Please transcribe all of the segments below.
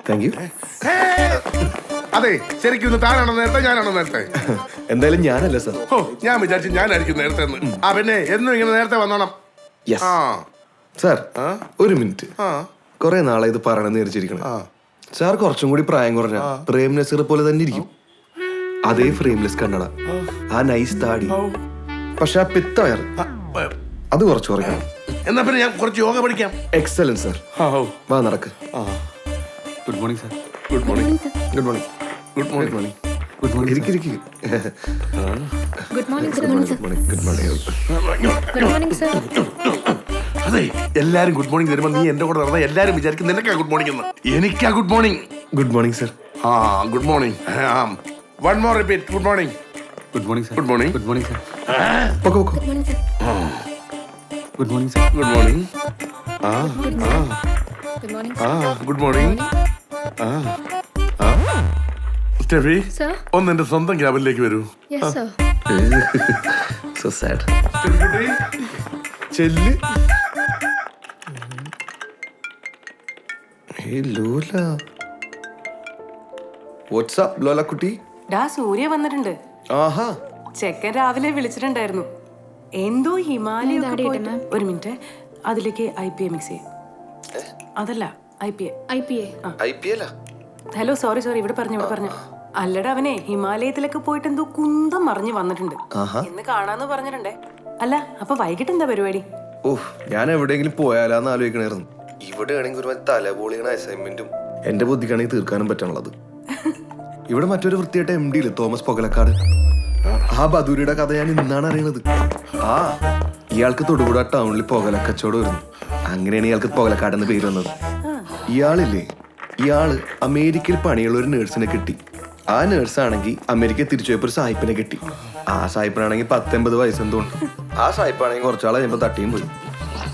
Thank you. അതെ, ശരിക്കും താനാണോ നേരത്തെ, ഞാനാണോ നേരത്തെ? എന്തായാലും ഞാനല്ല സാർ. ഓ, ഞാൻ വിചാരിച്ചു ഞാനായിരിക്കും നേരത്തെ. ആ പിന്നെ എന്നും ഇങ്ങനെ നേരത്തെ വന്നോണം. ആ സാർ ഒരു മിനിറ്റ്. കുറെ നാളെ ഇത് പറയണമെന്ന് വിചാരിച്ചിരിക്കണം. സാർ കുറച്ചും കൂടി പ്രായം കുറഞ്ഞ പ്രേം നസീർ പോലെ തന്നെ ഇരിക്കും. അതേ ഫ്രെയിംലെസ് കണ്ണട, ആ നൈസ് താടി, പക്ഷെ ആ പിത്ത വയർ അത് കുറച്ച് കുറയ്ക്കണം. എന്നാ പിന്നെ ഞാൻ കുറച്ച് യോഗ പഠിക്കാം. Excellent sir. വാ നടക്ക്. Good morning sir. Good morning. Good morning. Good morning. Good morning. ഇരിക്ക്. Good morning sir. Good morning. Good morning sir. അതെ, എല്ലാരും ഗുഡ് മോർണിംഗ് തരുമ്പോ നീ എന്റെ കൂടെ നടന്ന എല്ലാരും വിചാരിക്കും നിനക്കാ ഗുഡ് മോർണിംഗ് എന്ന്. എനിക്കാ good morning. Good morning sir. ആ good morning. One more repeat. Good morning. Good morning sir. Good morning. Good morning sir. പൊക്കോ. Good morning sir. Good morning sir. Good morning. Good morning. Good morning. Steffi, sir. ഒന്ന് എന്റെ സ്വന്തം ക്യാബിനിലേക്ക് വരൂ. Yes sir. So sad. Steffi കുട്ടി, ചെല്ല്. ലോല, WhatsApp ലോല കുട്ടി. ഡാ സൂര്യ വന്നിട്ടുണ്ട്. ആഹാ, ചെക്കൻ രാവിലെ വിളിച്ചിട്ടുണ്ടായിരുന്നു. എന്തോ ഹിമാലയ ഞാൻ ഒക്കെ ഇടാം, പോയിട്ട്. ഒരു മിനിറ്റ്, അതിലേക്ക് IPA മിക്സ് ചെയ്യും. അതല്ല IPA. IPA. IPL hello, sorry ഇവിടെ പറഞ്ഞു. അല്ലടാ, അവനെ ഹിമാലയത്തിലൊക്കെ പോയിട്ട് എന്തോ കുന്തം മറിഞ്ഞ് വന്നിട്ടുണ്ട്. എന്ന് കാണാന്ന് പറഞ്ഞിട്ടുണ്ടേ. അല്ല, അപ്പൊ വൈകിട്ട് എന്താ പരിപാടി? ഓഹ്, ഞാൻ എവിടെയെങ്കിലും പോയാലാന്ന് ആലോചിക്കണായിരുന്നു. ഇവിടെ ആണെങ്കിൽ ഒരു തലപൊളിയുടെ അസൈൻമെന്റും എന്റെ ബുദ്ധിക്കാണെങ്കിൽ തീർക്കാനും പറ്റാനുള്ളത്. ഇവിടെ മറ്റൊരു വൃത്തിയായിട്ട് MD ഇല്ലേ, തോമസ് പൊകലക്കാട്. ആ ബദൂരിയുടെ കഥ ഞാൻ ഇന്നാണ് അറിയണത്. ഇയാൾക്ക് തൊടുപുഴ ടൗണിൽ പൊകലക്കച്ചവടം വരുന്നു. അങ്ങനെയാണ് ഇയാൾക്ക് പൊകലക്കാട് എന്ന് പേര് വന്നത്. ഇയാള് അമേരിക്കയിൽ പണിയുള്ള ഒരു നേഴ്സിനെ കിട്ടി. ആ നേഴ്സാണെങ്കിൽ അമേരിക്കയിൽ തിരിച്ചു പോയപ്പോ ഒരു സായിപ്പിനെ കിട്ടി. ആ സായിപ്പിനാണെങ്കിൽ 19 വയസ്സെന്തോണ്ട്. ആ സായിപ്പാണെങ്കിൽ കുറച്ചാളെ കഴിയുമ്പോൾ തട്ടിയും പോയി.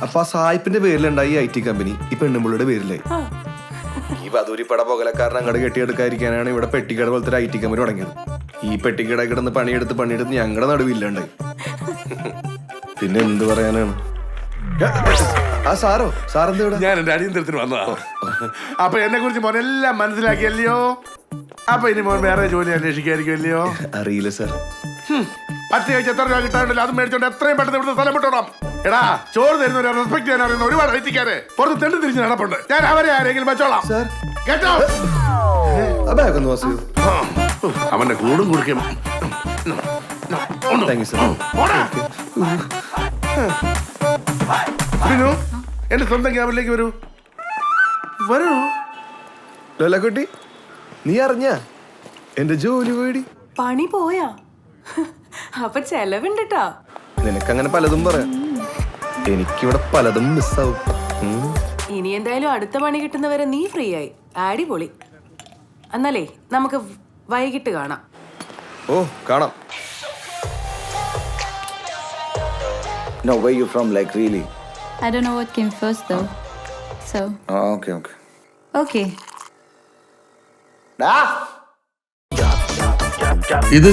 അപ്പൊ ആ സായിപ്പിന്റെ പേരിലുണ്ടായി IT കമ്പനി ഈ പെണ്ണുമ്പിളിയുടെ പേരിലായി. ഈ ബദൂരിപ്പട പൊകലക്കാരൻ അങ്ങോട്ട് കെട്ടിയെടുക്കാതിരിക്കാനാണ് ഇവിടെ പെട്ടിക്കട പോലത്തെ ഒരു IT കമ്പനി തുടങ്ങിയത്. ഈ പെട്ടിക്കട കിടന്ന് പണിയെടുത്ത് ഞങ്ങളുടെ നടുവില്ലാണ്ടായി. പിന്നെ എന്ത് പറയാനാണ്. ആ സാറെന്താ ഇവിടെ? ഞാൻ എന്റെ അടിയന്തരത്തിന് വന്നതാ. അപ്പൊ എന്നെ കുറിച്ച് മോനെല്ലാം മനസ്സിലാക്കിയല്ലയോ? അപ്പൊ ഇനി മോൻ വേറെ ജോലി അന്വേഷിക്കായിരിക്കുമല്ലയോ? അറിയില്ല സാർ. 10 ആഴ്ച എത്ര രൂപ കിട്ടാണ്ടല്ലോ, അത് മേടിച്ചോണ്ട് എത്രയും പെട്ടെന്ന് ഇവിടുത്തെ സ്ഥലം വിട്ടോണം. എടാ, ചോറ് തരുന്നവരെ റെസ്പെക്ട് ചെയ്യാൻ അറിയുന്ന ഒരുപാട് ഐറ്റിക്കാരെ പുറത്ത് തെണ്ടി തിരിച്ച് നടപ്പുണ്ട്. ഞാൻ അവരെ ആരെങ്കിലും വെച്ചോളാം. സാർ, കേട്ടോ? അവന്റെ കൂടും കുടിക്കും. Thank you sir. വിനു, എന്റെ സ്വന്തം ക്യാബിനിലേക്ക് വരൂ. ലോലക്കുട്ടി, നീ അറിഞ്ഞ എന്റെ ജോലി പേടി? പണി പോയാ? അപ്പൊ ചെലവുണ്ട് ട്ടാ. നിനക്കങ്ങനെ പലതും പറയാം, എനിക്കിവിടെ പലതും മിസ്സാവും. ഇനി എന്തായാലും അടുത്ത പണി കിട്ടുന്നവരെ നീ ഫ്രീ ആയി. അടിപൊളി. എന്നാലേ നമുക്ക് വൈകിട്ട് കാണാം. ഓ, കാണാം. No, where you from, like really? I don't know what came first though. So. Oh, okay. Okay. ഇത്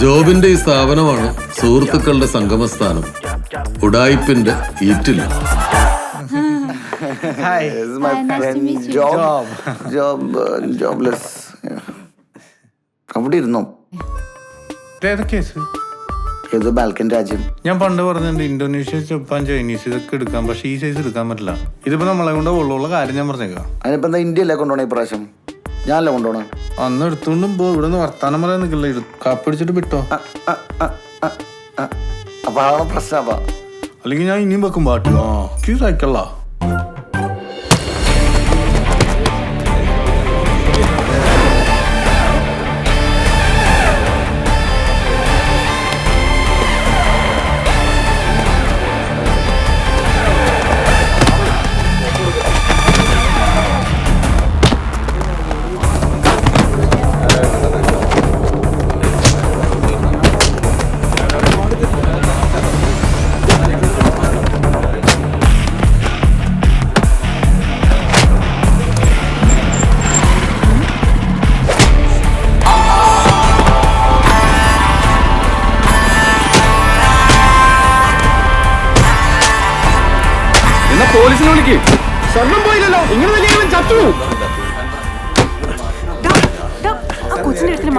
ജോബിന്റെ ഈ സ്ഥാപനമാണ് സുഹൃത്തുക്കളുടെ സംഗമസ്ഥാനം. ഉഡായിപ്പിന്റെ ഈറ്റില്ല. Hi, this is my Hi, nice to friend meet you. Jobless. അവിടെ ഇരുന്നോ? ഏത് ബാൽക്കൻ രാജ്യം? ഞാൻ പണ്ട് പറഞ്ഞിട്ടുണ്ട് ഇന്തോനേഷ്യ, ജപ്പാൻ, ചൈനീസ് ഇതൊക്കെ എടുക്കാം, പക്ഷെ ഈ സൈസ് എടുക്കാൻ പറ്റില്ല. ഇതിപ്പോ നമ്മളെ കൊണ്ട് ഉള്ള കാര്യം ഞാൻ പറഞ്ഞേക്കാം. അതിനിപ്പോ എന്താ ഇന്ത്യയല്ലേ കൊണ്ടുപോണേ ഇപ്രാവശ്യം? ഞാനല്ലേ കൊണ്ടുപോണേ? അന്ന് എടുത്തോണ്ടും പോ, ഇവിടെ നിന്ന് വർത്താനം പറയാൻ നിൽക്കില്ല. കാപ്പിടിച്ചിട്ട് വിട്ടോ. അപ്പൊ അതാണ് പ്രശ്നം. അപ്പൊ അല്ലെങ്കിൽ ഞാൻ ഇനിയും വെക്കും പാട്ട്. സൈക്കിളാ.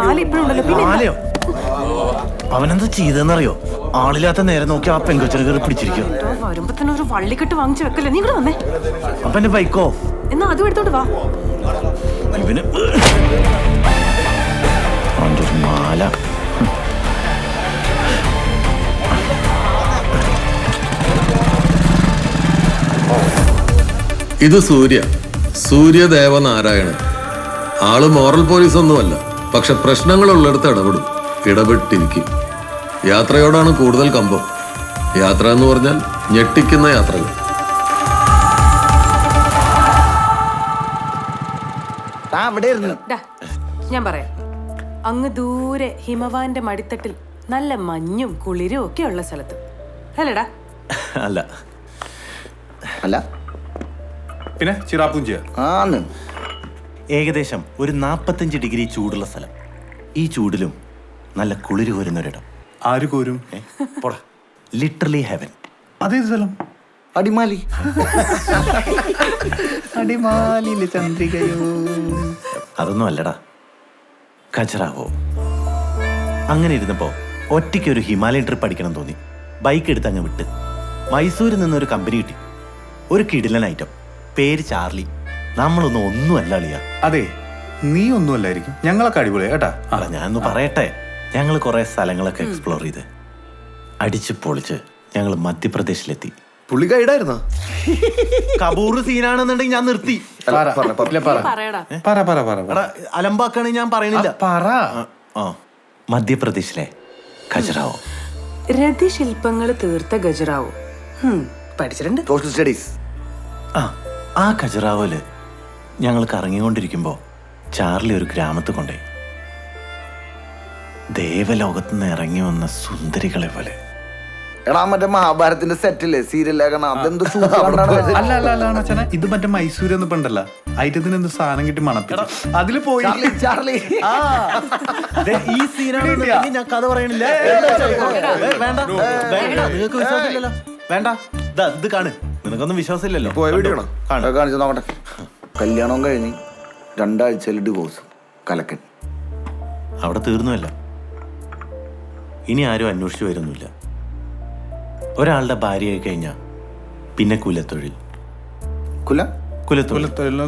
മാല ഇപ്പോഴും ഉണ്ടല്ലോ. പിന്നെ മാലയോ? അവനെന്താ ചെയ്തെന്നറിയോ? ആളില്ലാത്ത നേരെ നോക്കി ആ പെങ്കൊച്ചിനെ കയറി പിടിച്ചിരിക്കും. വരുമ്പോ തന്നെ ഒരു വള്ളിക്കെട്ട് വാങ്ങിച്ചു വെക്കല്ലേ. നീ ഇവിടെ വന്നേ. അപ്പൊ എന്റെ ബൈക്കോ? എന്നാ അതും എടുത്തോണ്ട് വാ. ഇവന് അവൻ്റെ ഒരു മാല. ഇത് സൂര്യദേവനാരായണൻ. ആള് മോറൽ പോലീസ് ഒന്നുമല്ല, പക്ഷെ പ്രശ്നങ്ങളുള്ളിടത്ത് ഇടപെട്ടിരിക്കും. യാത്രയോടാണ് കൂടുതൽ കമ്പം. യാത്ര എന്ന് പറഞ്ഞാൽ ഞെട്ടിക്കുന്ന യാത്രകൾ. ഡാ, ഞാൻ പറയാം. അങ്ങ് ദൂരെ ഹിമവാന്റെ മടിത്തട്ടിൽ നല്ല മഞ്ഞും കുളിരും ഒക്കെ ഉള്ള സ്ഥലത്ത് അല്ലടാ? അല്ല അല്ല പിന്നെ ചിറാപ്പുഞ്ചിയ ആന്ന്. ഏകദേശം ഒരു 45 ഡിഗ്രി ചൂടുള്ള സ്ഥലം. ഈ ചൂടിലും നല്ല കുളിര് കോരുന്നൊരിടം. ആര് കോരും? പോടാ, ലിറ്ററലി ഹെവൻ. അതേത് സ്ഥലം? അടിമാലി. അടിമാലിയിലെ ചന്ദ്രികയോ? അതൊന്നും അല്ലടാ, ഖജറാവോ. അങ്ങനെ ഇരുന്നപ്പോ ഒറ്റയ്ക്ക് ഒരു ഹിമാലയൻ ട്രിപ്പ് അടിക്കണം തോന്നി. ബൈക്ക് എടുത്ത് അങ്ങ് വിട്ട് മൈസൂരിൽ നിന്നൊരു കമ്പനി കിട്ടി. ഒരു കിടിലൻ ഐറ്റം, പേര് ചാർലി. നമ്മളൊന്നും ഒന്നുമല്ല അളിയാ. അതെ, നീ ഒന്നുമല്ലായിരിക്കും. ഞങ്ങളൊക്കെ അടിപൊളിയാ കേട്ടാ. അല്ല, ഞാനൊന്ന് പറയട്ടെ. ഞങ്ങൾ കുറെ സ്ഥലങ്ങളൊക്കെ എക്സ്പ്ലോർ ചെയ്ത് അടിച്ച് പൊളിച്ച് ഞങ്ങൾ മധ്യപ്രദേശിലെത്തി. പുള്ളി ഗൈഡായിരുന്നോ? കബൂർ സീനാണെന്നുണ്ടെങ്കിൽ ഞാൻ നിർത്തി. പറയടാ. എടാ, അലമ്പാക്കാണെങ്കിൽ ഞാൻ പറയണില്ല. പറ. ആ, മധ്യപ്രദേശിലെ ഖജറാവോ. രതിശില്പങ്ങൾ തീർത്ത ഖജറാവോ. പഠിച്ചിട്ടുണ്ട്. Social studies. ആ ഖജറാവോല് ഞങ്ങൾ കറങ്ങിക്കൊണ്ടിരിക്കുമ്പോൾ ചാർലി ഒരു ഗ്രാമത്തിൽ കൊണ്ടുപോയി. ദേവലോകത്ത് നിന്ന് ഇറങ്ങി വന്ന സുന്ദരികളെ പോലെ. എടാ, മറ്റേ മഹാഭാരതത്തിന്റെ സെറ്റില്ലേ സീരിയലാകണം, അതെന്ത് അല്ല അച്ഛന, ഇത് മറ്റേ മൈസൂർ എന്ന് പണ്ടല്ല. ഐറ്റത്തിന് എന്ത് സാധനം കിട്ടി മണപ്പിച്ചു. അതില് പോയി ചാർലി. ഈ സീനാണെന്നുണ്ടെങ്കിൽ ഞാൻ കഥ പറയണില്ല. വേണ്ട, നിങ്ങൾക്ക് വിശ്വാസമില്ലല്ലോ. വേണ്ട, ഇത് കാണ്. നിനക്കൊന്നും വിശ്വാസമില്ലല്ലോ. പോയ വീഡിയോ കാണിച്ചു നോക്കട്ടെ. കല്യാണം കഴിഞ്ഞ് 2 ആഴ്ചയിൽ ഡിവോഴ്സ്. കലക്കൻ. അവിടെ തീർന്നുമല്ല. ഇനി ആരും അന്വേഷിച്ചു വരുന്നില്ല. ഒരാളുടെ ഭാര്യയായി കഴിഞ്ഞാൽ പിന്നെ കുലത്തൊഴിൽ. കുലത്തൊഴിൽ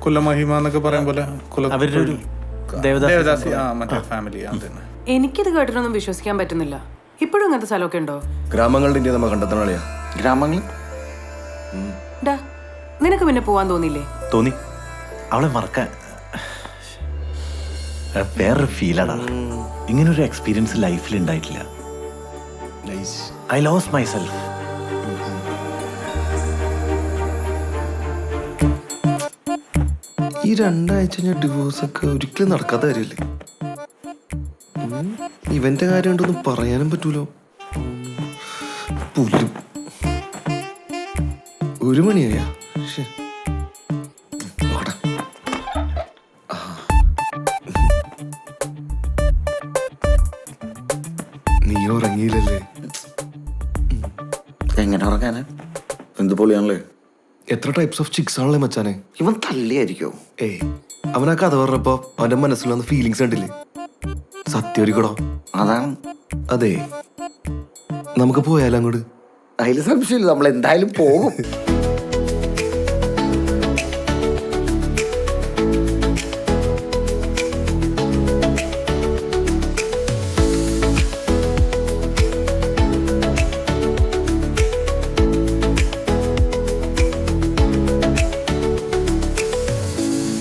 കുലമഹിമ എന്നൊക്കെ പറയും പോലെ. അവരുടെ ഒരു ദേവദാസി മറ്റേ ഫാമിലി. എനിക്കിത് കേട്ടിട്ടൊന്നും വിശ്വസിക്കാൻ പറ്റുന്നില്ല. ഇപ്പോഴും അങ്ങനത്തെ സ്ഥലമൊക്കെ ഉണ്ടോ? ഗ്രാമങ്ങളുടെ ഇന്ത്യ നമ്മ കണ്ടെത്തണ ഗ്രാമങ്ങൾ. ഡാ, നിനക്ക് പിന്നെ പോവാൻ തോന്നിയില്ലേ? തോന്നി. അവളെ മറക്കാൻ വേറൊരു ഫീലാണ്. ഇങ്ങനൊരു എക്സ്പീരിയൻസ് ലൈഫിൽ ഉണ്ടായിട്ടില്ല. I lost my self. ഈ 2 ആഴ്ച ഡിവോഴ്സ് ഒക്കെ ഒരിക്കലും നടക്കാത്ത കാര്യമല്ലേ? ഇവന്റെ കാര്യം ഉണ്ടൊന്നും പറയാനും പറ്റൂലോ. പുല്ലും 1 മണിയായ. നീ ഉറങ്ങിയില്ലല്ലേ? എങ്ങനെ ഉറങ്ങാന്? എന്ത് പൊളിയാണല്ലേ. എത്ര ടൈപ്സ് ഓഫ് ചിക്സ് ആണല്ലേ മച്ചാനെ. ഇവൻ തള്ളിയായിരിക്കോ? അവൻ ആ കഥ പറഞ്ഞപ്പോ അവന്റെ മനസ്സിൽ വന്ന ഫീലിങ്സ് കണ്ടില്ലേ? സത്യം ഒരിക്കടോ. അതാണ്. അതെ, നമുക്ക് പോയാലോ അങ്ങോട്ട്? അതിൽ സംശയമില്ല, നമ്മൾ എന്തായാലും പോകും.